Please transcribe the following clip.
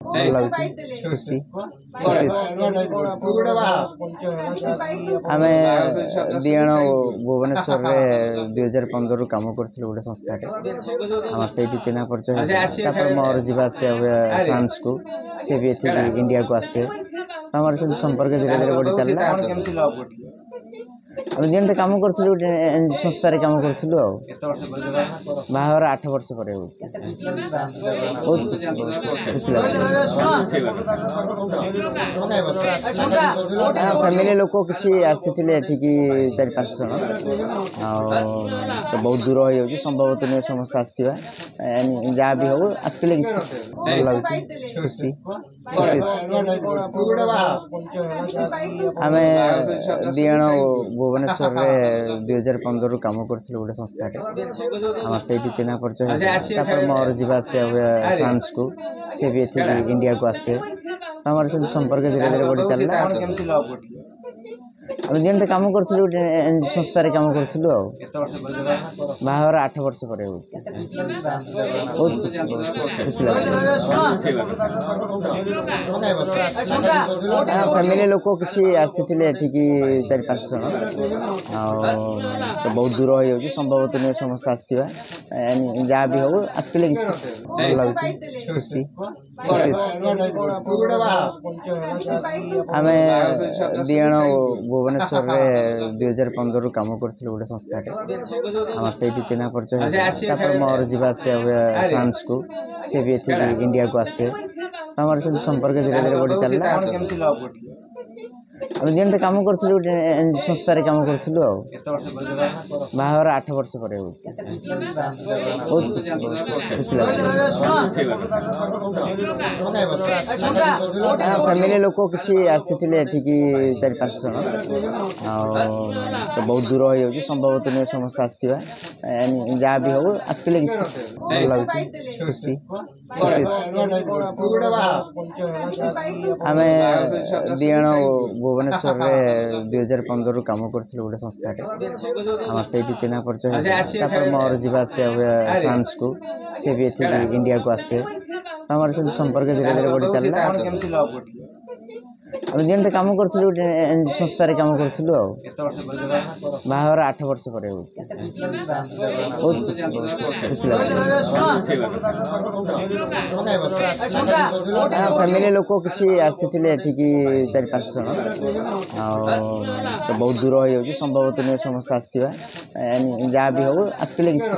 ଭଲ ଲାଗୁଛି ଖୁସି ଖୁସି ଆମେ ଦି ଜଣ ଭୁବନେଶ୍ୱରରେ 2015ରୁ କାମ କରୁଥିଲୁ ଗୋଟେ ସଂସ୍ଥାରେ। ଆମର ସେଇଠି ଚିହ୍ନା ପରିଚୟ ହେଇଥିଲା। ତାପରେ ମୋର ଯିବା ଆସିବା ହୁଏ ଫ୍ରାନ୍ସକୁ, ସେ ବି ଏଠିକି ଇଣ୍ଡିଆକୁ ଆସେ। ଆମର ସେମିତି ସମ୍ପର୍କ ଧୀରେ ଧୀରେ ବଢ଼ି ଚାଲିଲା। ଆମେ ଯେମିତି କାମ କରୁଥିଲୁ ଗୋଟେ ସଂସ୍ଥାରେ କାମ କରୁଥିଲୁ ଆଉ। ବାହାଘର 8 ବର୍ଷ ପରେ ହେଉଛି। ବହୁତ ଖୁସି ଲାଗୁଛି। ଫ୍ୟାମିଲି ଲୋକ କିଛି ଆସିଥିଲେ ଏଠିକି 4-5 ଜଣ। ଆଉ ତ ବହୁତ ଦୂର ହେଇଯାଉଛି, ସମ୍ଭବତଃ ନୁହେଁ ସମସ୍ତେ ଆସିବା। ଯାହା ବି ହଉ ଆସିଥିଲେ କିଛି ଭଲ ଲାଗୁଛି ଖୁସି ଖୁସି। ଆମେ ଦି ଜଣ ଭୁବନେଶ୍ୱରରେ 2015ରୁ କାମ କରୁଥିଲୁ ଗୋଟେ ସଂସ୍ଥାରେ। ଆମର ସେଇଠି ଚିହ୍ନା ପରିଚୟ ହେଇଥିଲା। ତାପରେ ମୋର ଯିବା ଆସିବା ହୁଏ ଫ୍ରାନ୍ସକୁ, ସେ ବି ଏଠିକି ଇଣ୍ଡିଆକୁ ଆସେ। ଆମର ସେମିତି ସମ୍ପର୍କ ଧୀରେ ଧୀରେ ବଢ଼ି ଚାଲିଲା। ଆମେ ଯେମିତି କାମ କରୁଥିଲୁ ଗୋଟେ ସଂସ୍ଥାରେ କାମ କରୁଥିଲୁ ଆଉ। ବାହାଘର 8 ବର୍ଷ ପରେ ହେଉଛି। ବହୁତ ଖୁସି ଲାଗୁଛି। ଫ୍ୟାମିଲି ଲୋକ କିଛି ଆସିଥିଲେ ଏଠିକି 4-5 ଜଣ। ଆଉ ତ ବହୁତ ଦୂର ହେଇଯାଉଛି, ସମ୍ଭବତଃ ନୁହେଁ ସମସ୍ତେ ଆସିବା। ଯାହା ବି ହଉ ଆସିଥିଲେ କିଛି ଭଲ ଲାଗୁଛି ଖୁସି ଖୁସି। ଆମେ ଦି ଜଣ ଭୁବନେଶ୍ୱରରେ 2015ରୁ କାମ କରୁଥିଲୁ ଗୋଟେ ସଂସ୍ଥାରେ। ଆମର ସେଇଠି ଚିହ୍ନା ପରିଚୟ ହେଇଥିଲା। ତାପରେ ମୋର ଯିବା ଆସିବା ହୁଏ ଫ୍ରାନ୍ସକୁ, ସେ ବି ଏଠିକି ଇଣ୍ଡିଆକୁ ଆସେ। ଆମର ସେମିତି ସମ୍ପର୍କ ଧୀରେ ଧୀରେ ବଢ଼ି ଚାଲିଲା। ଆମେ ଯେମିତି କାମ କରୁଥିଲୁ ଗୋଟେ ସଂସ୍ଥାରେ କାମ କରୁଥିଲୁ ଆଉ। ବାହାଘର 8 ବର୍ଷ ପରେ ହେଉଛି। ବହୁତ ଖୁସି ଲାଗୁଛି। ଫ୍ୟାମିଲି ଲୋକ କିଛି ଆସିଥିଲେ ଏଠିକି 4-5 ଜଣ। ଆଉ ତ ବହୁତ ଦୂର ହେଇଯାଉଛି, ସମ୍ଭବତଃ ନୁହେଁ ସମସ୍ତେ ଆସିବା। ଯାହା ବି ହଉ ଆସିଥିଲେ କିଛି ଭଲ ଲାଗୁଛି ଖୁସି ଖୁସି। ଆମେ ଦି ଜଣ ଭୁବନେଶ୍ୱରରେ 2015ରୁ କାମ କରୁଥିଲୁ ଗୋଟେ ସଂସ୍ଥାରେ। ଆମର ସେଇଠି ଚିହ୍ନା ପରିଚୟ ହେଇଥିଲା। ତାପରେ ମୋର ଯିବା ଆସିବା ହୁଏ ଫ୍ରାନ୍ସକୁ, ସେ ବି ଏଠିକି ଇଣ୍ଡିଆକୁ ଆସେ। ଆମର ସେମିତି ସମ୍ପର୍କ ଧୀରେ ଧୀରେ ବଢ଼ି ଚାଲିଲା। ଆମେ ଯେମିତି କାମ କରୁଥିଲୁ ଗୋଟେ ସଂସ୍ଥାରେ କାମ କରୁଥିଲୁ ଆଉ। ବାହାଘର 8 ବର୍ଷ ପରେ ହେଉଛି। ବହୁତ ଖୁସି ଲାଗୁଛି। ଫ୍ୟାମିଲି ଲୋକ କିଛି ଆସିଥିଲେ ଏଠିକି 4-5 ଜଣ। ଆଉ ତ ବହୁତ ଦୂର ହେଇଯାଉଛି, ସମ୍ଭବତଃ ନୁହେଁ ସମସ୍ତେ ଆସିବା। ଯାହା ବି ହଉ ଆସିଥିଲେ କିଛି